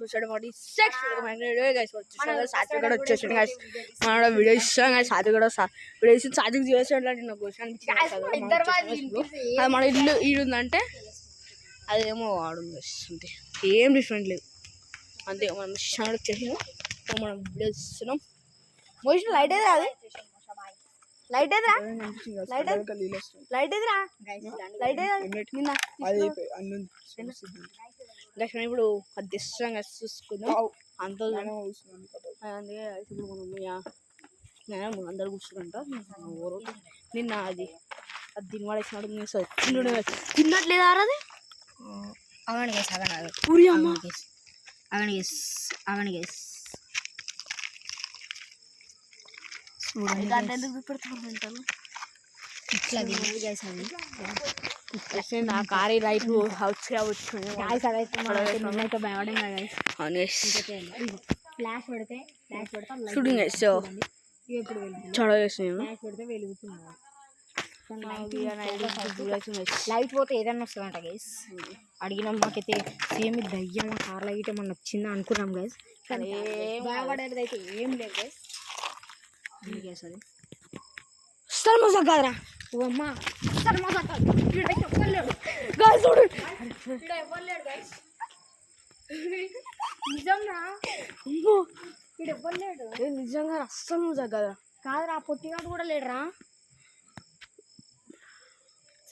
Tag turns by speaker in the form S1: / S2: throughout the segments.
S1: వచ్చేసాడు సెక్స్ సాత్విక్ కూడా వచ్చేసాడు guys. మనం వీడియో ఇస్తాం కానీ సాత్విక్ కూడా వీడియో ఇచ్చి సాత్విక్ చేసాడు నాకు క్వశ్చన్ అది మన ఇల్లు ఈడుందంటే అదేమో ఆడుంది అంతే, ఏం డిఫరెంట్ లేదు అంతే. మనం మిషన్ వచ్చేసి మనం వీడియో ఇస్తున్నాం. మోషన్ లైట్ అయితే అది లైట్ ఎదురా లైట్ ఎదురా లక్ష్మణ్ ఇప్పుడు అది ఇష్టంగా చూసుకుందాం అంత అందుకే ఇప్పుడు మనం అందరు కూర్చుంటా. నిన్న అది అది తినవాడేసినాడు తిన్నట్లేదా అది
S2: అవన్నీ
S1: పూరి అమ్మ
S2: అవన్నీ
S1: నా కారీ రైట్ షూటింగ్
S2: లైట్ పోతే ఏదన్నా వస్తుందంట గైస్. అడిగినాం మాకైతే సేమ్ దయ్యం కార్లో గిట్ట మన వచ్చిందా అనుకున్నాం గైస్, కానీ భయపడేది అయితే ఏం లేదు గైస్. అది
S1: అస్సలు మజా కాదురా
S2: అమ్మా
S1: నిజంగా అస్సలు మజా కాదురా.
S2: కాదురా పొట్టిగాడు కూడా లేడురా.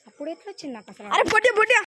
S2: అప్పుడు ఎట్లా వచ్చింది నాకు అసలు.
S1: అరే పొట్టి